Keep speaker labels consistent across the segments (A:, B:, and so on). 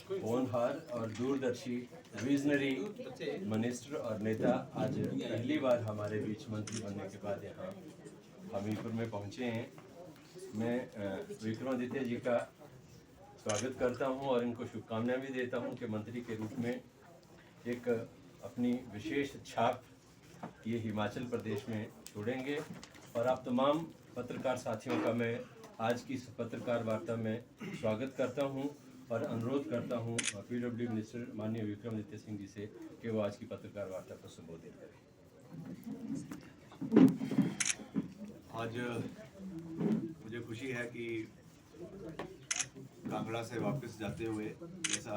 A: होनहार और दूरदर्शी विजनरी मिनिस्टर और नेता आज पहली बार हमारे बीच मंत्री बनने के बाद यहाँ हमीरपुर में पहुँचे हैं। मैं विक्रमादित्य जी का स्वागत करता हूँ और इनको शुभकामनाएं भी देता हूँ कि मंत्री के रूप में एक अपनी विशेष छाप ये हिमाचल प्रदेश में छोड़ेंगे। और आप तमाम पत्रकार साथियों का मैं आज की इस पत्रकार वार्ता में स्वागत करता हूं और अनुरोध करता हूं पीडब्ल्यू मिनिस्टर माननीय विक्रमादित्य सिंह जी से कि वो आज की पत्रकार वार्ता को संबोधित करें।
B: आज मुझे खुशी है कि कांगड़ा से वापस जाते हुए जैसा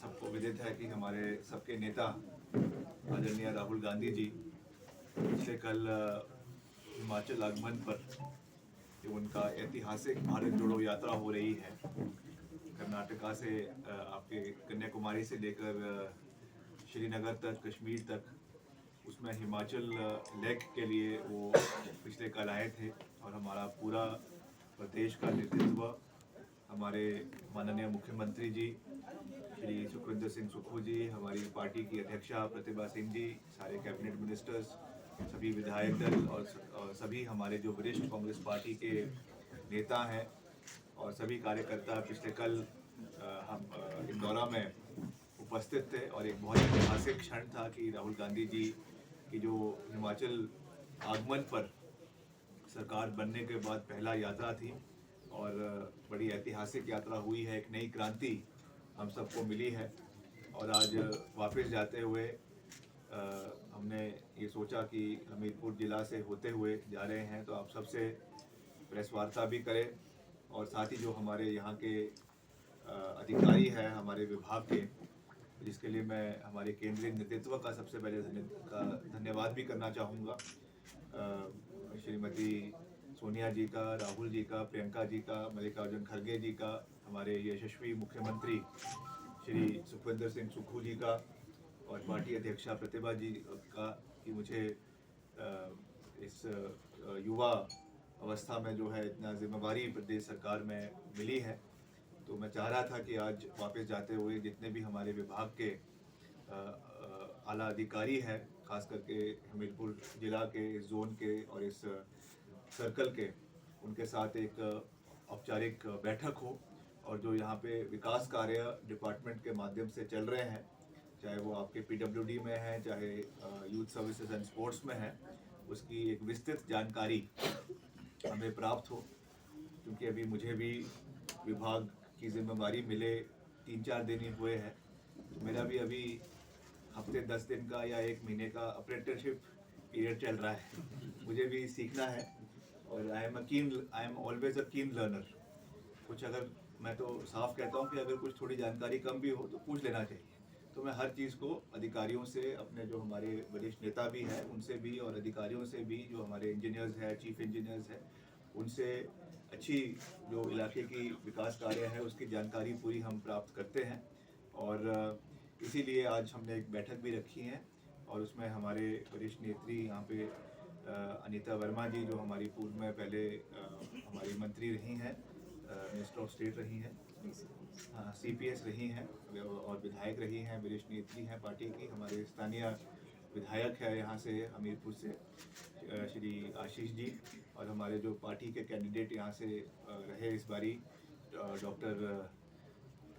B: सबको विदित है कि हमारे सबके नेता आदरणीय राहुल गांधी जी पिछले कल हिमाचल आगमन पर उनका ऐतिहासिक भारत जोड़ो यात्रा हो रही है। कर्नाटका से आपके कन्याकुमारी से लेकर श्रीनगर तक, कश्मीर तक, उसमें हिमाचल लेग के लिए वो पिछले कल आए थे और हमारा पूरा प्रदेश का नेतृत्व हमारे माननीय मुख्यमंत्री जी श्री सुखविंदर सिंह सुक्खू जी, हमारी पार्टी की अध्यक्षा प्रतिभा सिंह जी, सारे कैबिनेट मिनिस्टर्स, सभी विधायक दल और सभी हमारे जो वरिष्ठ कांग्रेस पार्टी के नेता हैं और सभी कार्यकर्ता पिछले कल हम इंदौरा में उपस्थित थे। और एक बहुत ऐतिहासिक क्षण था कि राहुल गांधी जी की जो हिमाचल आगमन पर सरकार बनने के बाद पहला यात्रा थी और बड़ी ऐतिहासिक यात्रा हुई है। एक नई क्रांति हम सबको मिली है और आज वापस जाते हुए हमने ये सोचा कि हमीरपुर ज़िला से होते हुए जा रहे हैं तो आप सबसे प्रेस वार्ता भी करें और साथ ही जो हमारे यहाँ के अधिकारी हैं हमारे विभाग के, जिसके लिए मैं हमारे केंद्रीय नेतृत्व का सबसे पहले धन्यवाद भी करना चाहूँगा। श्रीमती सोनिया जी का, राहुल जी का, प्रियंका जी का, मल्लिकार्जुन खड़गे जी का, हमारे यशस्वी मुख्यमंत्री श्री सुखविंदर सिंह सुक्खू जी का और पार्टी अध्यक्षा प्रतिभा जी का कि मुझे इस युवा अवस्था में जो है इतना जिम्मेवारी प्रदेश सरकार में मिली है। तो मैं चाह रहा था कि आज वापस जाते हुए जितने भी हमारे विभाग के आला अधिकारी हैं, खास करके हमीरपुर ज़िला के, इस जोन के और इस सर्कल के, उनके साथ एक औपचारिक बैठक हो और जो यहाँ पे विकास कार्य डिपार्टमेंट के माध्यम से चल रहे हैं, चाहे वो आपके पीडब्ल्यूडी में है, चाहे यूथ सर्विसेज एंड स्पोर्ट्स में है, उसकी एक विस्तृत जानकारी हमें प्राप्त हो। क्योंकि अभी मुझे भी विभाग की जिम्मेवारी मिले 3-4 दिन ही हुए हैं, तो मेरा भी अभी हफ्ते 10 दिन का या 1 महीने का अप्रेंटिसशिप पीरियड चल रहा है। मुझे भी सीखना है और आई एम ऑलवेज अ कीन लर्नर। कुछ अगर मैं तो साफ कहता हूँ कि अगर कुछ थोड़ी जानकारी कम भी हो तो पूछ लेना चाहिए। तो मैं हर चीज़ को अधिकारियों से, अपने जो हमारे वरिष्ठ नेता भी हैं उनसे भी और अधिकारियों से भी, जो हमारे इंजीनियर्स हैं, चीफ इंजीनियर्स हैं, उनसे अच्छी जो इलाके की विकास कार्य है उसकी जानकारी पूरी हम प्राप्त करते हैं। और इसीलिए आज हमने एक बैठक भी रखी है और उसमें हमारे वरिष्ठ नेत्री यहाँ पे अनीता वर्मा जी, जो हमारी पूर्व में पहले हमारी मंत्री रही हैं, मिनिस्टर ऑफ स्टेट रही हैं, CPS रही हैं और विधायक रही हैं, वरिष्ठ नेत्री हैं पार्टी की। हमारे स्थानीय विधायक है यहाँ से हमीरपुर से श्री आशीष जी, और हमारे जो पार्टी के कैंडिडेट यहाँ से रहे इस बारी डॉक्टर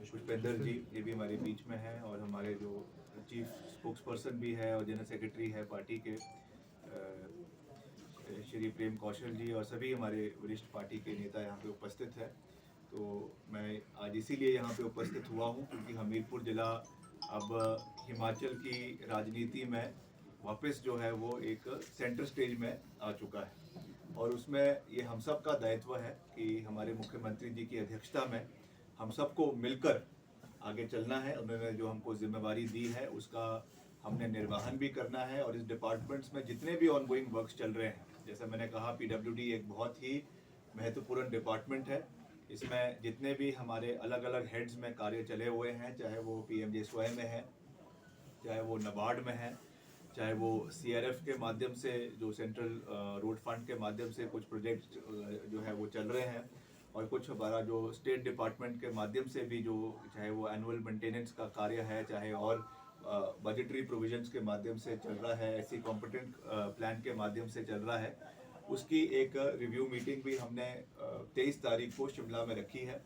B: पुष्पेंद्र जी, ये भी हमारे बीच में हैं। और हमारे जो चीफ स्पोक्स पर्सन भी है और जनरल सेक्रेटरी है पार्टी के श्री प्रेम कौशल जी, और सभी हमारे वरिष्ठ पार्टी के नेता यहाँ पे उपस्थित है। तो मैं आज इसीलिए यहाँ पे उपस्थित हुआ हूँ क्योंकि हमीरपुर ज़िला अब हिमाचल की राजनीति में वापस जो है वो एक सेंटर स्टेज में आ चुका है और उसमें ये हम सब का दायित्व है कि हमारे मुख्यमंत्री जी की अध्यक्षता में हम सबको मिलकर आगे चलना है। उन्होंने जो हमको जिम्मेवारी दी है उसका हमने निर्वहन भी करना है और इस डिपार्टमेंट्स में जितने भी ऑनगोइंग वर्क्स चल रहे हैं, जैसा मैंने कहा पीडब्ल्यूडी एक बहुत ही महत्वपूर्ण डिपार्टमेंट है। इसमें जितने भी हमारे अलग अलग हेड्स में कार्य चले हुए हैं, चाहे वो PMJSY में है, चाहे वो NABARD में है, चाहे वो CRF के माध्यम से जो सेंट्रल रोड फंड के माध्यम से कुछ प्रोजेक्ट जो है वो चल रहे हैं, और कुछ हमारा जो स्टेट डिपार्टमेंट के माध्यम से भी जो चाहे वो एनुअल मेंटेनेंस का कार्य है, चाहे और बजटरी प्रोविजंस के माध्यम से चल रहा है, ऐसी कॉम्पिटेंट प्लान के माध्यम से चल रहा है, उसकी एक रिव्यू मीटिंग भी हमने 23 तारीख को शिमला में रखी है।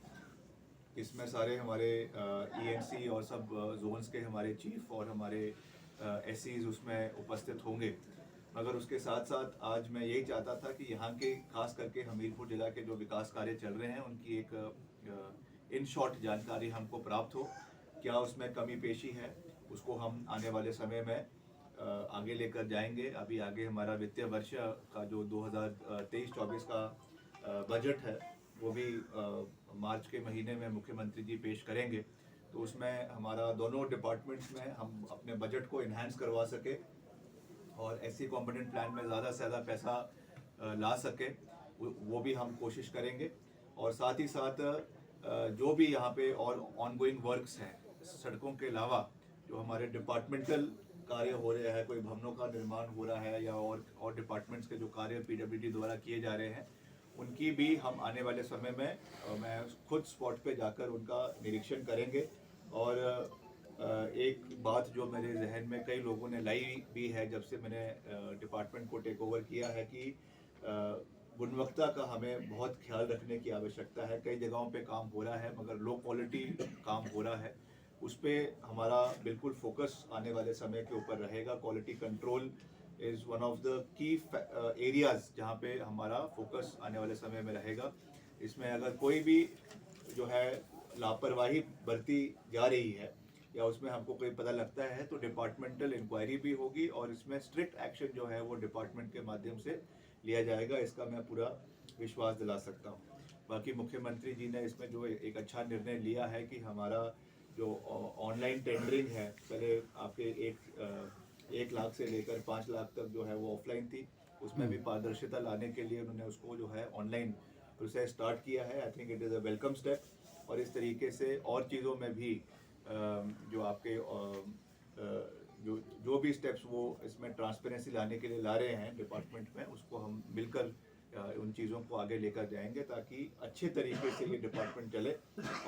B: इसमें सारे हमारे ENC और सब जोन्स के हमारे चीफ और हमारे SCs उसमें उपस्थित होंगे। मगर उसके साथ साथ आज मैं यही चाहता था कि यहाँ के खास करके हमीरपुर जिला के जो विकास कार्य चल रहे हैं उनकी एक इन शॉर्ट जानकारी हमको प्राप्त हो, क्या उसमें कमी पेशी है, उसको हम आने वाले समय में आगे लेकर जाएंगे। अभी आगे हमारा वित्तीय वर्ष का जो 2023-24 का बजट है वो भी मार्च के महीने में मुख्यमंत्री जी पेश करेंगे, तो उसमें हमारा दोनों डिपार्टमेंट्स में हम अपने बजट को इन्हांस करवा सके और ऐसी कॉम्पोनेंट प्लान में ज़्यादा से ज़्यादा पैसा ला सके, वो भी हम कोशिश करेंगे। और साथ ही साथ जो भी यहाँ पे और ऑनगोइंग वर्क्स हैं सड़कों के अलावा, जो हमारे डिपार्टमेंटल कार्य हो रहे हैं, कोई भवनों का निर्माण हो रहा है या और डिपार्टमेंट्स के जो कार्य PWD द्वारा किए जा रहे हैं, उनकी भी हम आने वाले समय में मैं खुद स्पॉट पे जाकर उनका निरीक्षण करेंगे। और एक बात जो मेरे जहन में कई लोगों ने लाई भी है जब से मैंने डिपार्टमेंट को टेक ओवर किया है कि गुणवत्ता का हमें बहुत ख्याल रखने की आवश्यकता है। कई जगहों पे काम हो रहा है मगर लो क्वालिटी काम हो रहा है, उस पर हमारा बिल्कुल फोकस आने वाले समय के ऊपर रहेगा। Quality control is one of the key areas जहाँ पे हमारा फोकस आने वाले समय में रहेगा। इसमें अगर कोई भी जो है लापरवाही बरती जा रही है या उसमें हमको कोई पता लगता है तो डिपार्टमेंटल इंक्वायरी भी होगी और इसमें स्ट्रिक्ट एक्शन जो है वो डिपार्टमेंट के माध्यम से लिया जाएगा, इसका मैं पूरा विश्वास दिला सकता हूँ। बाकी मुख्यमंत्री जी ने इसमें जो एक अच्छा निर्णय लिया है कि हमारा जो ऑनलाइन टेंडरिंग है, पहले आपके 1 लाख से लेकर 5 लाख तक जो है वो ऑफलाइन थी, उसमें भी पारदर्शिता लाने के लिए उन्होंने उसको जो है ऑनलाइन प्रोसेस स्टार्ट किया है। I think it is a welcome step. और इस तरीके से और चीज़ों में भी जो आपके जो भी स्टेप्स वो इसमें ट्रांसपेरेंसी लाने के लिए ला रहे हैं डिपार्टमेंट में, उसको हम मिलकर उन चीज़ों को आगे लेकर जाएंगे ताकि अच्छे तरीके से ये डिपार्टमेंट चले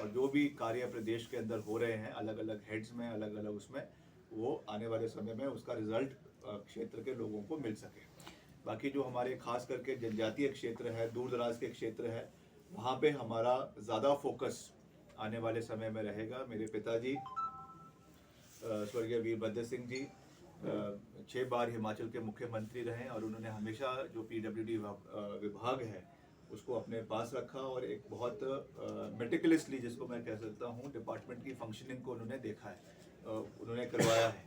B: और जो भी कार्य प्रदेश के अंदर हो रहे हैं अलग अलग हेड्स में, अलग अलग उसमें, वो आने वाले समय में उसका रिजल्ट क्षेत्र के लोगों को मिल सके। बाकी जो हमारे खास करके जनजातीय क्षेत्र है, दूर दराज के क्षेत्र है, वहाँ पे हमारा ज़्यादा फोकस आने वाले समय में रहेगा। मेरे पिताजी स्वर्गीय वीरभद्र सिंह जी 6 बार हिमाचल के मुख्यमंत्री रहे और उन्होंने हमेशा जो PWD विभाग है उसको अपने पास रखा और एक बहुत मेटिकुलसली, जिसको मैं कह सकता हूँ, डिपार्टमेंट की फंक्शनिंग को उन्होंने देखा है, उन्होंने करवाया है।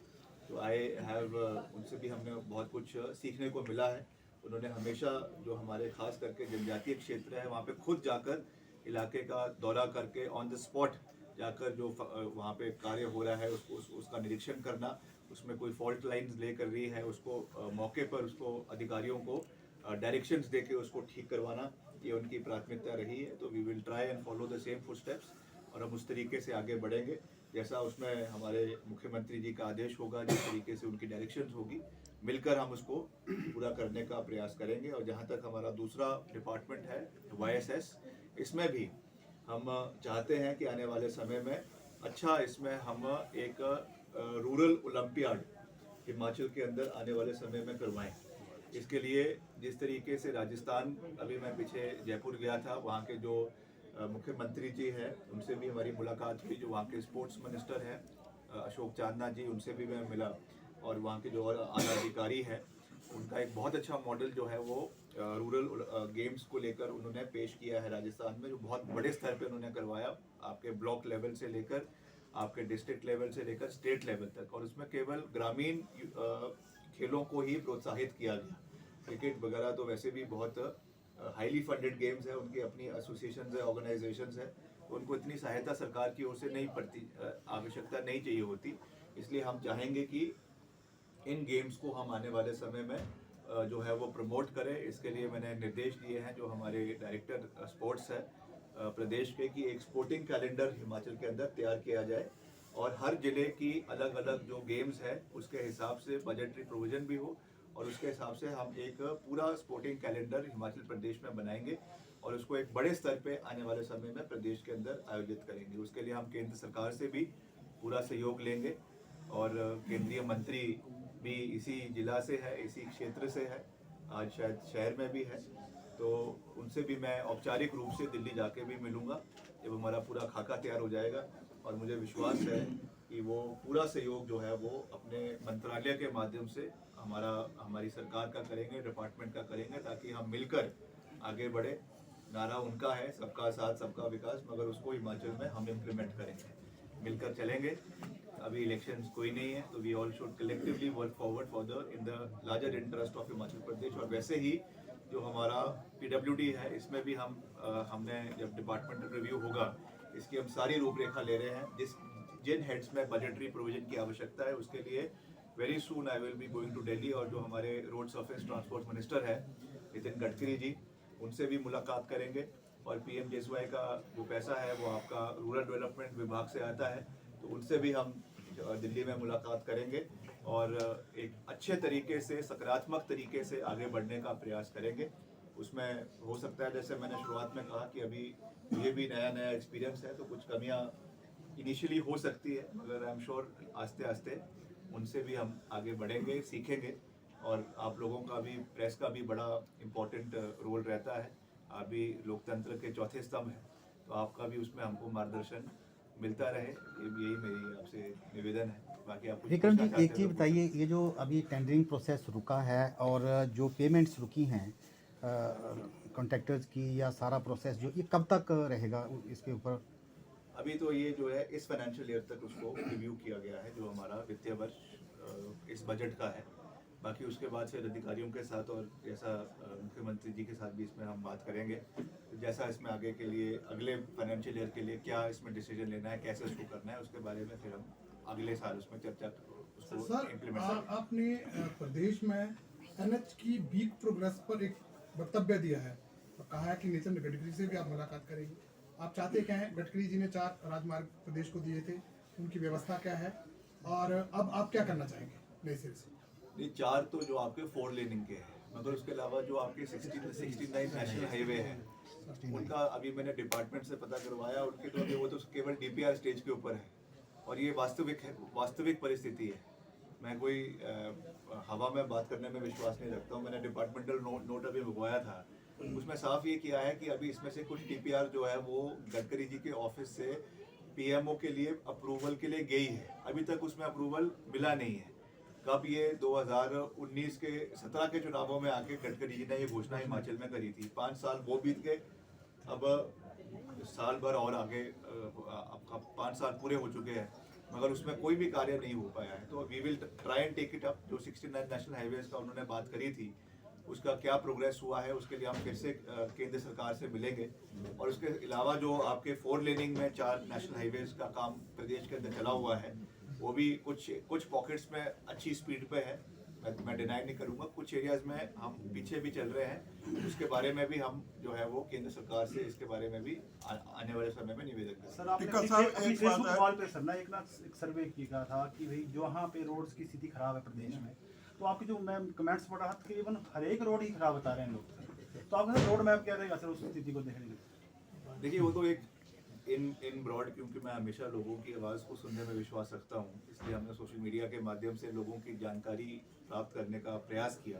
B: तो आई हैव उनसे भी हमने बहुत कुछ सीखने को मिला है। उन्होंने हमेशा जो हमारे खास करके जनजातीय क्षेत्र है वहाँ पे खुद जाकर इलाके का दौरा करके ऑन द स्पॉट जाकर जो वहाँ पे कार्य हो रहा है उसका निरीक्षण करना, उसमें कोई फॉल्ट लाइंस ले कर रही है उसको मौके पर उसको अधिकारियों को डायरेक्शंस दे के उसको ठीक करवाना, ये उनकी प्राथमिकता रही है। तो we will try and follow the same footsteps और हम उस तरीके से आगे बढ़ेंगे जैसा उसमें हमारे मुख्यमंत्री जी का आदेश होगा, जिस तरीके से उनकी डायरेक्शंस होगी, मिलकर हम उसको पूरा करने का प्रयास करेंगे। और जहाँ तक हमारा दूसरा डिपार्टमेंट है YSS, इसमें भी हम चाहते हैं कि आने वाले समय में अच्छा इसमें हम एक रूरल ओलंपियाड हिमाचल के अंदर आने वाले समय में करवाएं। इसके लिए जिस तरीके से राजस्थान, अभी मैं पीछे जयपुर गया था, वहाँ के जो मुख्यमंत्री जी हैं उनसे भी हमारी मुलाकात हुई, जो वहाँ के स्पोर्ट्स मिनिस्टर हैं अशोक चांदना जी, उनसे भी मैं मिला, और वहाँ के जो और आला अधिकारी हैं उनका एक बहुत अच्छा मॉडल जो है वो रूरल गेम्स को लेकर उन्होंने पेश किया है राजस्थान में, जो बहुत बड़े स्तर पे उन्होंने करवाया, आपके ब्लॉक लेवल से लेकर आपके डिस्ट्रिक्ट लेवल से लेकर स्टेट लेवल तक। और उसमें केवल ग्रामीण खेलों को ही प्रोत्साहित किया गया। क्रिकेट वगैरह तो वैसे भी बहुत हाईली फंडेड गेम्स है, उनकी अपनी एसोसिएशंस है, ऑर्गेनाइजेशंस है, तो उनको इतनी सहायता सरकार की ओर से नहीं पड़ती, आवश्यकता नहीं चाहिए होती। इसलिए हम चाहेंगे कि इन गेम्स को हम आने वाले समय में जो है वो प्रमोट करें। इसके लिए मैंने निर्देश दिए हैं जो हमारे डायरेक्टर स्पोर्ट्स है प्रदेश के, कि एक स्पोर्टिंग कैलेंडर हिमाचल के अंदर तैयार किया जाए और हर जिले की अलग अलग जो गेम्स है उसके हिसाब से बजटरी प्रोविजन भी हो और उसके हिसाब से हम एक पूरा स्पोर्टिंग कैलेंडर हिमाचल प्रदेश में बनाएंगे और उसको एक बड़े स्तर पे आने वाले समय में प्रदेश के अंदर आयोजित करेंगे। उसके लिए हम केंद्र सरकार से भी पूरा सहयोग लेंगे और केंद्रीय मंत्री भी इसी जिला से है, इसी क्षेत्र से है, आज शायद शहर में भी है, तो उनसे भी मैं औपचारिक रूप से दिल्ली जाके भी मिलूंगा जब हमारा पूरा खाका तैयार हो जाएगा। और मुझे विश्वास है कि वो पूरा सहयोग जो है वो अपने मंत्रालय के माध्यम से हमारी सरकार का करेंगे, डिपार्टमेंट का करेंगे, ताकि हम मिलकर आगे बढ़े। नारा उनका है सबका साथ सबका विकास, मगर उसको हिमाचल में हम इम्प्लीमेंट करेंगे, मिलकर चलेंगे। अभी इलेक्शंस कोई नहीं है, तो we all should collectively work forward for the in the larger interest of Himachal Pradesh. और वैसे ही जो हमारा PWD है, इसमें भी हमने जब डिपार्टमेंटल रिव्यू होगा, इसकी हम सारी रूपरेखा ले रहे हैं। जिन हेड्स में बजटरी प्रोविजन की आवश्यकता है, उसके लिए very soon I will be going to Delhi. और जो हमारे रोड सर्फेस ट्रांसपोर्ट मिनिस्टर है नितिन गडकरी जी, उनसे भी मुलाकात करेंगे। और PMJSY का जो पैसा है वो आपका रूरल डेवलपमेंट विभाग से आता है, तो उनसे भी हम दिल्ली में मुलाकात करेंगे और एक अच्छे तरीके से, सकारात्मक तरीके से आगे बढ़ने का प्रयास करेंगे। उसमें हो सकता है, जैसे मैंने शुरुआत में कहा, कि अभी ये भी नया एक्सपीरियंस है, तो कुछ कमियां इनिशियली हो सकती है, मगर आई एम श्योर आस्ते आस्ते उनसे भी हम आगे बढ़ेंगे, सीखेंगे। और आप लोगों का भी, प्रेस का भी बड़ा इम्पोर्टेंट रोल रहता है। आप भी लोकतंत्र के चौथे स्तंभ हैं, तो आपका भी उसमें हमको मार्गदर्शन मिलता रहे, यही मेरी आपसे निवेदन है। बाकी आप
C: विक्रम जी, एक चीज़ बताइए, ये जो अभी टेंडरिंग प्रोसेस रुका है और जो पेमेंट्स रुकी हैं कॉन्ट्रैक्टर्स की, या सारा प्रोसेस जो, ये कब तक रहेगा इसके ऊपर?
B: अभी तो ये जो है इस फाइनेंशियल ईयर तक उसको रिव्यू किया गया है, जो हमारा वित्तीय वर्ष इस बजट का है। बाकी उसके बाद फिर अधिकारियों के साथ और जैसा मुख्यमंत्री जी के साथ भी इसमें हम बात करेंगे, तो जैसा इसमें आगे के लिए, अगले फाइनेंशियल ईयर के लिए क्या इसमें डिसीजन लेना है, कैसे उसको करना है, उसके बारे में फिर हम अगले साल उसमें चर्चा उसको इम्प्लीमेंट करेंगे।
D: आपने प्रदेश में NH की वीक प्रोग्रेस पर एक वक्तव्य दिया है और कहा है कि नितिन गडकरी से भी आप मुलाकात करेंगे। आप चाहते क्या हैं? गडकरी जी ने 4 राजमार्ग प्रदेश को दिए थे, उनकी व्यवस्था क्या है और अब आप क्या करना चाहेंगे नए सिरे से?
B: ये 4 तो जो आपके 4 लेनिंग के हैं, मगर उसके अलावा जो आपके 69 नेशनल हाईवे हैं, उनका अभी मैंने डिपार्टमेंट से पता करवाया, उनके तो अभी वो तो केवल DPR स्टेज के ऊपर है। और ये वास्तविक परिस्थिति है। मैं कोई हवा में बात करने में विश्वास नहीं रखता हूँ। मैंने डिपार्टमेंटल नोट अभी मंगवाया था, उसमें साफ ये किया है कि अभी इसमें से कुछ DPR जो है वो गडकरी जी के ऑफिस से PMO के लिए अप्रूवल के लिए गई है, अभी तक उसमें अप्रूवल मिला नहीं है। कब ये 2019 के 17 के चुनावों में आके गडकरी जी ने ये घोषणा हिमाचल में करी थी। 5 साल वो बीत गए, अब साल भर और आगे, अब 5 साल पूरे हो चुके हैं, मगर उसमें कोई भी कार्य नहीं हो पाया है। तो we will try and take it up. जो 69 नेशनल हाईवेज का उन्होंने बात करी थी, उसका क्या प्रोग्रेस हुआ है, उसके लिए हम फिर से केंद्र सरकार से मिलेंगे। और उसके अलावा जो आपके 4 लेनिंग में 4 नेशनल हाईवेज का काम प्रदेश के अंदर चला हुआ है, वो भी कुछ पॉकेट्स में अच्छी स्पीड पे है, मैं डिनाई नहीं करूंगा। कुछ एरियाज में हम पीछे भी चल रहे हैं, उसके बारे में भी हम जो है वो केंद्र सरकार से इसके बारे में भी आने वाले समय में निवेदन करेंगे।
E: सर, आपने फेसबुक वॉल पे सर एक सर्वे किया था कि भाई जहाँ पे रोड्स की स्थिति खराब है प्रदेश में, तो आपके जो मैं कमेंट्स पढ़ रहा था, तकरीबन हर एक रोड ही खराब बता रहे हैं लोग। तो आपका रोड मैप क्या रहेगा सर उस स्थिति को देखने के?
B: देखिए, वो तो एक इन ब्रॉड, क्योंकि मैं हमेशा लोगों की आवाज़ को सुनने में विश्वास रखता हूँ, इसलिए हमने सोशल मीडिया के माध्यम से लोगों की जानकारी प्राप्त करने का प्रयास किया।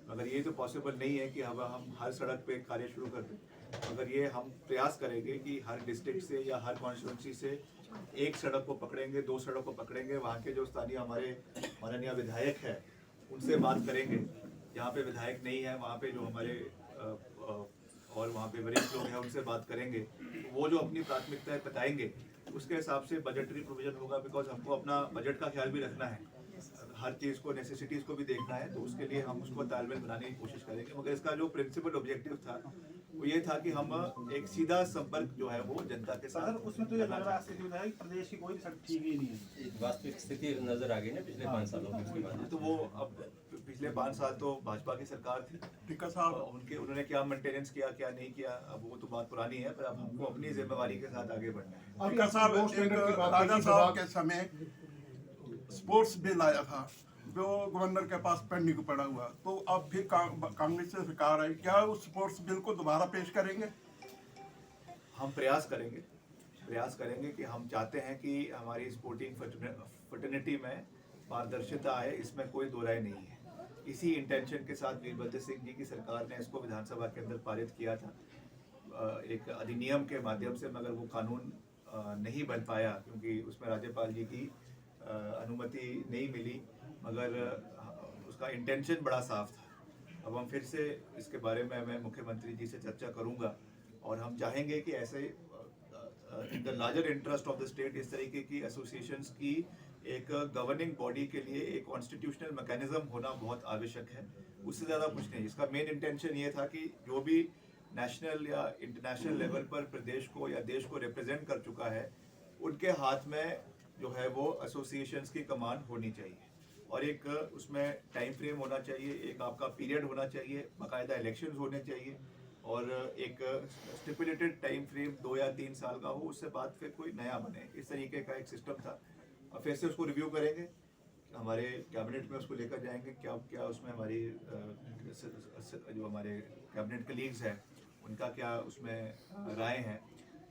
B: मगर ये तो पॉसिबल नहीं है कि अब हम हर सड़क पे कार्य शुरू कर दें, मगर ये हम प्रयास करेंगे कि हर डिस्ट्रिक्ट से या हर कॉन्स्टिट्यूंसी से एक सड़क को पकड़ेंगे, 2 सड़क को पकड़ेंगे, वहाँ के जो स्थानीय हमारे माननीय विधायक हैं उनसे बात करेंगे। जहाँ पे विधायक नहीं है, वहाँ पे जो हमारे और वहाँ पे वरिष्ठ लोग हैं उनसे बात करेंगे। वो जो अपनी प्राथमिकताएं बताएंगे, उसके हिसाब से बजटरी प्रोविजन होगा। बिकॉज हमको अपना बजट का ख्याल भी रखना है, हर चीज़ को, नेसेसिटीज़ को भी देखना है, तो उसके लिए हम उसको तालमेल बनाने की कोशिश करेंगे। मगर इसका जो प्रिंसिपल ऑब्जेक्टिव था वो ये था कि हम एक सीधा संपर्क जो है वो जनता के साथ।
E: उसमें तो ये लग रहा है कि प्रदेश की कोई सड़क ठीक ही नहीं है।
A: वास्तविक स्थिति नजर आ गई ना पिछले 5 सालों में, उसके बाद
B: तो वो अब पिछले 5 साल तो भाजपा की सरकार थी, उन्होंने क्या मेंटेनेंस किया, क्या नहीं किया, अब वो तो बात पुरानी है। पर अब हमको अपनी जिम्मेवारी के साथ आगे बढ़ना है।
F: राजा साहब के समय स्पोर्ट्स बिल आया था, जो गवर्नर के पास पेंडिंग पड़ा हुआ, तो अब फिर कांग्रेस से सरकार आई, क्या उस स्पोर्ट्स बिल को दोबारा पेश करेंगे?
B: हम प्रयास करेंगे कि हम चाहते हैं कि हमारी स्पोर्टिंग फर्टर्निटी में पारदर्शिता आए, इसमें कोई दो राय नहीं है। इसी इंटेंशन के साथ वीरभद्र सिंह जी की सरकार ने इसको विधानसभा के अंदर पारित किया था एक अधिनियम के माध्यम से, मगर वो कानून नहीं बन पाया क्योंकि उसमें राज्यपाल जी की अनुमति नहीं मिली, मगर उसका इंटेंशन बड़ा साफ था। अब हम फिर से इसके बारे में मैं मुख्यमंत्री जी से चर्चा करूंगा और हम चाहेंगे कि ऐसे इन the larger interest of the state इस तरीके की एसोसिएशंस की एक गवर्निंग बॉडी के लिए एक कॉन्स्टिट्यूशनल मैकेनिज्म होना बहुत आवश्यक है, उससे ज़्यादा कुछ नहीं। इसका मेन इंटेंशन ये था कि जो भी नेशनल या इंटरनेशनल लेवल पर प्रदेश को या देश को रिप्रेजेंट कर चुका है, उनके हाथ में जो है वो एसोसिएशंस की कमान होनी चाहिए और एक उसमें टाइम फ्रेम होना चाहिए, एक आपका पीरियड होना चाहिए, बाकायदा इलेक्शंस होने चाहिए और एक स्टिपुलेटेड टाइम फ्रेम 2 या 3 साल का हो, उससे बाद फिर कोई नया बने। इस तरीके का एक सिस्टम था और फिर से उसको रिव्यू करेंगे, हमारे कैबिनेट में उसको लेकर जाएंगे, क्या क्या उसमें हमारी जो हमारे कैबिनेट कलीग्स हैं उनका क्या उसमें राय है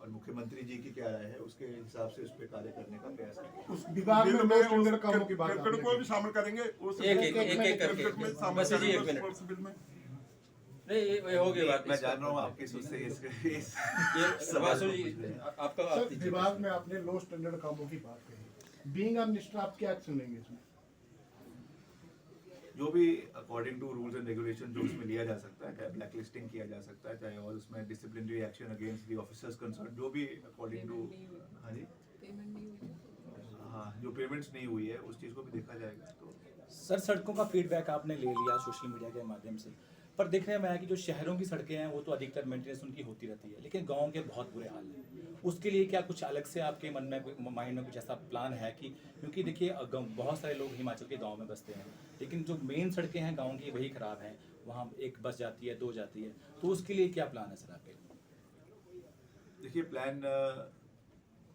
B: और मुख्यमंत्री जी की क्या राय है, उसके हिसाब से उस पर कार्य करने का प्रयास करेंगे।
F: उस विभाग में क्रिकेट को भी शामिल करेंगे, उस
A: एक करके
F: क्रिकेट में शामिल
A: बस जी, एक
F: करेंगे
A: मिनट।
F: स्पोर्ट्स बिल में।
A: नहीं ये हो गई बात।
B: मैं जान रहा हूँ आपकी सोच से
A: ये
B: सवाल
A: वासु
B: को
A: जी
B: पूछ रहे हैं।
A: आपका
G: सर,
A: आप दीजिए।
G: विभाग में आपने लो स्टैंडर्ड कामों की बात कही, बीइंग अ मिनिस्टर आप क्या एक्शन लेंगे इसमें?
B: जो भी according to rules and regulation जो उसमें लिया जा सकता है, चाहे ब्लैक लिस्टिंग किया जा सकता है, चाहे और उसमें disciplinary action against the officers concern, जो भी अकॉर्डिंग टू हाँ जी हाँ जो पेमेंट्स नहीं हुई है उस चीज़ को भी देखा जाएगा। तो
H: सर सड़कों का फीडबैक आपने ले लिया सोशल मीडिया के माध्यम से, पर देखने में आया कि जो शहरों की सड़कें हैं वो तो अधिकतर मेंटेनेंस उनकी होती रहती है, लेकिन गांव के बहुत बुरे हाल हैं। उसके लिए क्या कुछ अलग से आपके मन में माइंड में कुछ ऐसा प्लान है कि, क्योंकि देखिए बहुत सारे लोग हिमाचल के गांव में बसते हैं, लेकिन जो मेन सड़कें हैं गांव की वही ख़राब हैं, वहाँ एक बस जाती है 2 जाती है, तो उसके लिए क्या प्लान है सर आपके?
B: देखिए प्लान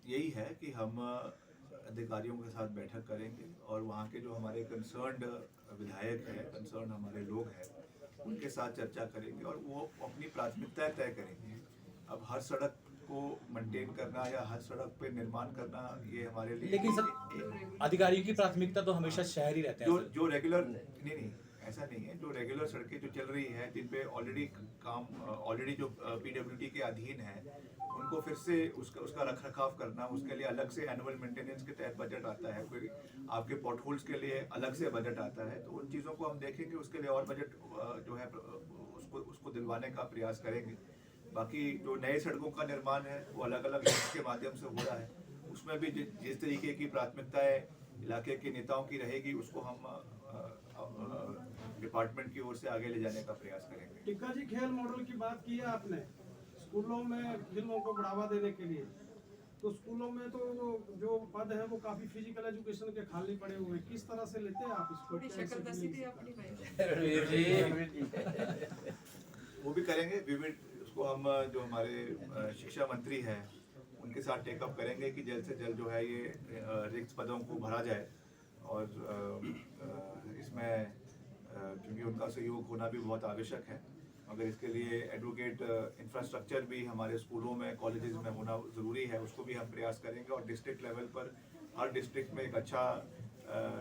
B: यही है कि हम अधिकारियों के साथ बैठक करेंगे और वहाँ के जो हमारे कंसर्न्ड विधायक हैं, कंसर्न हमारे लोग हैं, उनके साथ चर्चा करेंगे और वो अपनी प्राथमिकताएं तय करेंगे। अब हर सड़क को मेंटेन करना या हर सड़क पे निर्माण करना ये हमारे लिए
H: लेकिन सर अधिकारियों की प्राथमिकता तो हमेशा शहर ही रहते हैं सर।
B: जो रेगुलर नहीं ऐसा नहीं है, जो रेगुलर सड़कें जो चल रही हैं जिन पे ऑलरेडी जो पीडब्ल्यूडी के अधीन है, उनको फिर से उसका रखरखाव करना, उसके लिए अलग से एनुअल मेंटेनेंस के तहत बजट आता है, कोई आपके पॉट होल्स के लिए अलग से बजट आता है, तो उन चीज़ों को हम देखेंगे, उसके लिए और बजट जो है उसको दिलवाने का प्रयास करेंगे। बाकी जो नए सड़कों का निर्माण है वो अलग अलग के माध्यम से हो रहा है, उसमें भी जिस तरीके की प्राथमिकताएं इलाके के नेताओं की रहेगी उसको हम डिपार्टमेंट की ओर से आगे ले जाने का प्रयास करेंगे।
I: टिक्का जी, खेल मॉडल की बात की है आपने, स्कूलों में खेलों को बढ़ावा देने के लिए, तो स्कूलों में तो जो पद है वो काफी फिजिकल एजुकेशन के खाली पड़े हुए, किस तरह से लेते हैं आप इसको?
B: वो भी करेंगे, उसको हम जो हमारे शिक्षा मंत्री हैं उनके साथ टेकअप करेंगे कि जल्द से जल्द जो है ये रिक्त पदों को भरा जाए और इसमें क्योंकि उनका सहयोग होना भी बहुत आवश्यक है, मगर इसके लिए एडवोकेट इंफ्रास्ट्रक्चर भी हमारे स्कूलों में कॉलेजेस में होना ज़रूरी है, उसको भी हम प्रयास करेंगे और डिस्ट्रिक्ट लेवल पर हर डिस्ट्रिक्ट में एक अच्छा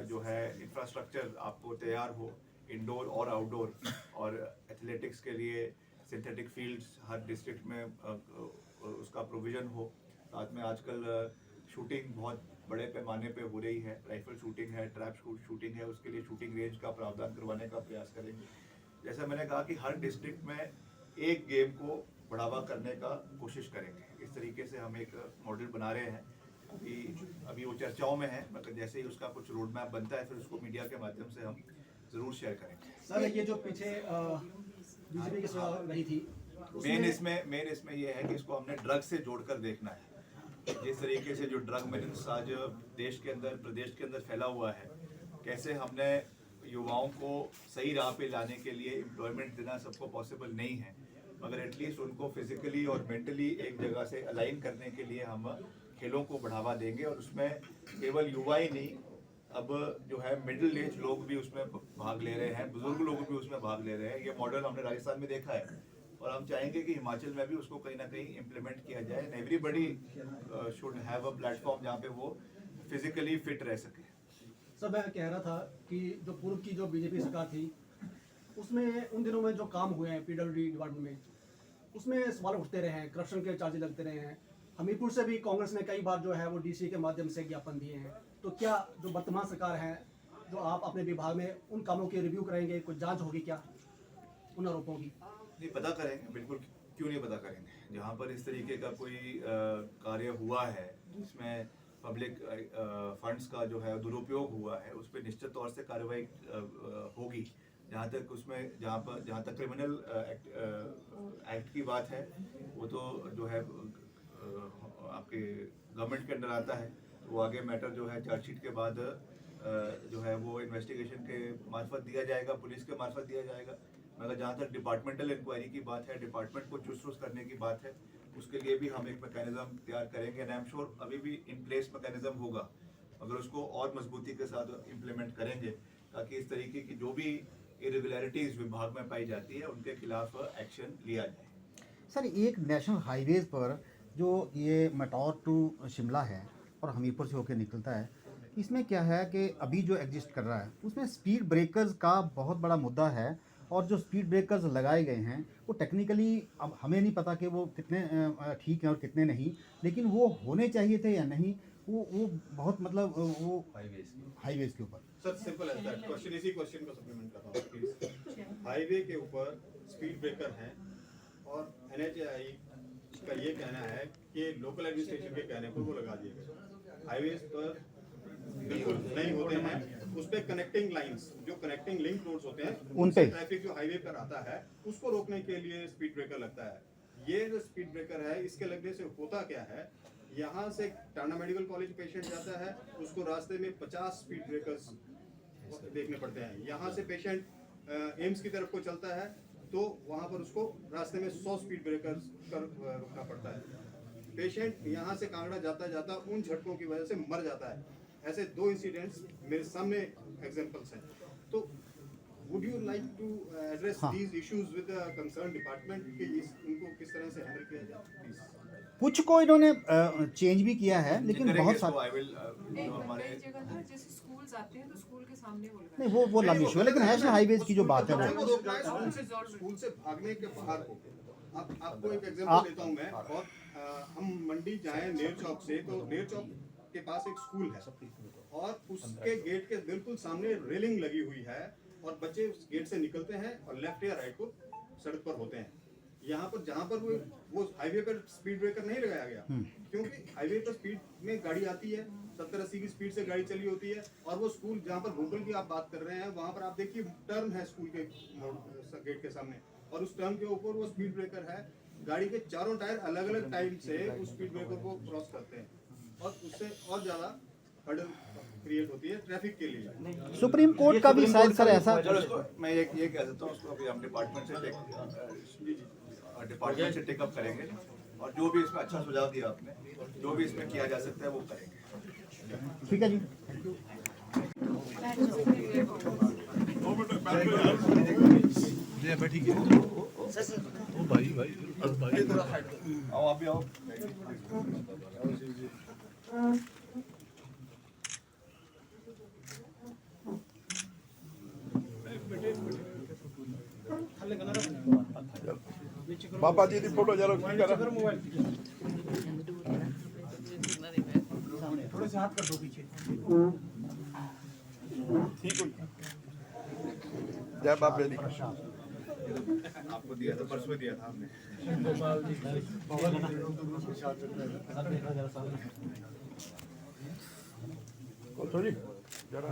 B: जो है इंफ्रास्ट्रक्चर आपको तैयार हो, इंडोर और आउटडोर, और एथलेटिक्स के लिए सिंथेटिक फील्ड्स हर डिस्ट्रिक्ट में उसका प्रोविज़न हो। साथ में आजकल शूटिंग बहुत बड़े पैमाने पे हो रही है, राइफल शूटिंग है, ट्रैप शूटिंग है, उसके लिए शूटिंग रेंज का प्रावधान करवाने का प्रयास करेंगे। जैसा मैंने कहा कि हर डिस्ट्रिक्ट में एक गेम को बढ़ावा करने का कोशिश करेंगे, इस तरीके से हम एक मॉडल बना रहे हैं। अभी वो चर्चाओं में है, मगर जैसे ही उसका कुछ रोड मैप बनता है फिर उसको मीडिया के माध्यम से हम ज़रूर शेयर करेंगे।
E: सर ये जो पीछे बीजेपी की सभा रही थी,
B: मेन इसमें ये है कि इसको हमने ड्रग से जोड़कर देखना है। जिस तरीके से जो ड्रग मिलेंस आज देश के अंदर, प्रदेश के अंदर फैला हुआ है, कैसे हमने युवाओं को सही राह पे लाने के लिए एम्प्लॉयमेंट देना सबको पॉसिबल नहीं है, मगर एटलीस्ट उनको फिजिकली और मेंटली एक जगह से अलाइन करने के लिए हम खेलों को बढ़ावा देंगे और उसमें केवल युवा ही नहीं, अब जो है मिडिल एज लोग भी उसमें भाग ले रहे हैं, बुजुर्ग लोग भी उसमें भाग ले रहे हैं। ये मॉडल हमने राजस्थान में देखा है और हम चाहेंगे कि हिमाचल में भी उसको कहीं ना कहीं इम्प्लीमेंट किया जाए। Everybody should have a platform जहाँ पे वो फिजिकली फिट रह सके।
J: सर मैं कह रहा था कि जो पूर्व की जो बीजेपी सरकार थी उसमें उन दिनों में जो काम हुए हैं पीडब्ल्यूडी डिपार्टमेंट में, उसमें सवाल उठते रहे हैं, करप्शन के चार्जेस लगते रहे हैं। हमीरपुर से भी कांग्रेस ने कई बार जो है वो डीसी के माध्यम से ज्ञापन दिए हैं। तो क्या जो वर्तमान सरकार है, जो आप अपने विभाग में उन कामों की रिव्यू करेंगे, कुछ जांच होगी क्या उन आरोपों की?
B: नहीं, पता करेंगे, बिल्कुल क्यों नहीं पता करेंगे। जहाँ पर इस तरीके का कोई कार्य हुआ है जिसमें पब्लिक फंड्स का जो है दुरुपयोग हुआ है, उस पर निश्चित तौर से कार्रवाई होगी। जहाँ तक उसमें जहाँ तक क्रिमिनल एक्ट की बात है, वो तो जो है आपके गवर्नमेंट के अंडर आता है, वो आगे मैटर जो है चार्जशीट के बाद जो है वो इन्वेस्टिगेशन के मार्फत दिया जाएगा, पुलिस के मार्फत दिया जाएगा। मगर जहाँ तक डिपार्टमेंटल इंक्वायरी की बात है, डिपार्टमेंट को चुस्त करने की बात है, उसके लिए भी हम एक मैकेनिज्म तैयार करेंगे। एंड आई एम श्योर अभी भी इन प्लेस मैकेनिज्म होगा, मगर उसको और मजबूती के साथ इम्प्लीमेंट करेंगे ताकि इस तरीके की जो भी इरेगुलरिटीज विभाग में पाई जाती है उनके खिलाफ एक्शन लिया जाए।
C: सर एक नेशनल हाईवेज पर जो ये मटौर टू शिमला है और हमीरपुर से होकर निकलता है, इसमें क्या है कि अभी जो एग्जिस्ट कर रहा है उसमें स्पीड ब्रेकर्स का बहुत बड़ा मुद्दा है। और जो स्पीड ब्रेकर्स लगाए गए हैं वो टेक्निकली अब हमें नहीं पता कि वो कितने ठीक हैं और कितने नहीं, लेकिन वो होने चाहिए थे या नहीं, वो बहुत मतलब वो हाईवेज के ऊपर।
K: Sir simple as that question, इसी क्वेश्चन को सप्लीमेंट कर रहा हूँ प्लीज। हाईवे के ऊपर स्पीड ब्रेकर हैं और NHAI का ये कहना है कि लोकल एडमिनिस्ट्रेशन के कहने पर वो लगा दिए गए। हाईवेज पर बिल्कुल नहीं होते हैं, उस पे कनेक्टिंग लाइंस जो कनेक्टिंग लिंक रोड्स होते हैं
C: उन पे
K: ट्रैफिक जो हाईवे पर आता है उसको रोकने के लिए स्पीड ब्रेकर लगता है। ये जो स्पीड ब्रेकर है, इसके लगने से होता क्या है, यहाँ से टांडा मेडिकल कॉलेज पेशेंट जाता है, उसको रास्ते में 50 स्पीड ब्रेकर्स देखने पड़ते हैं। यहाँ से पेशेंट एम्स की तरफ को चलता है तो वहाँ पर उसको रास्ते में 100 स्पीड ब्रेकर्स कर रुकना पड़ता है। पेशेंट यहाँ से कांगड़ा जाता जाता उन झटकों की वजह से मर जाता है। ऐसे 2 इंसिडेंट्स मेरे सामने एग्जांपल्स हैं। तो would you like to address these issues with the concern department कि इनको किस तरह से हैंडल किया जाए प्लीज?
C: कुछ को इन्होंने चेंज भी किया है, लेकिन बहुत सारे
B: हमारे
L: जैसे स्कूल्स आते हैं तो स्कूल के सामने वो लगा,
C: नहीं वो लंबी इशू है, लेकिन नेशनल हाईवेज की जो बात है वो
K: स्कूल से भागने के बाहर हो। आपको एक एग्जांपल देता हूँ मैं। और हम मंडी जाएं नेर चौक से, तो नेर चौक के पास एक स्कूल है और उसके गेट के बिल्कुल सामने रेलिंग लगी हुई है और बच्चे उस गेट से निकलते हैं और लेफ्ट या राइट को सड़क पर होते हैं। यहाँ पर जहाँ पर वो हाईवे पर स्पीड ब्रेकर नहीं लगाया गया, क्योंकि हाईवे पर स्पीड में गाड़ी आती है, 70-80 की स्पीड से गाड़ी चली होती है और वो स्कूल जहाँ पर भोपाल की आप बात कर रहे हैं वहाँ पर आप देखिए टर्न है स्कूल के गेट के सामने और उस टर्न के ऊपर वो स्पीड ब्रेकर है। गाड़ी के चारों टायर अलग अलग टाइम से उस स्पीड ब्रेकर को क्रॉस करते हैं और उससे और ज्यादा हर्डल क्रिएट होती है ट्रैफिक के लिए।
C: सुप्रीम कोर्ट का भी शायद सर ऐसा
B: मैं ये कह देता हूँ, उसको अभी हम डिपार्टमेंट से टेकअप करेंगे और जो भी इसमें अच्छा सुझाव दिया आपने, जो भी इसमें किया जा सकता है वो करेंगे।
C: ठीक है जी।
B: आओ आप भी आओ।
F: बाबा जी की फोटो जरा
E: थोड़े से हाथ कर दो पीछे।
F: ठीक हो जय बाप बेली।
B: आपको दिया था, परसों दिया था हमने।
F: थोड़ी जरा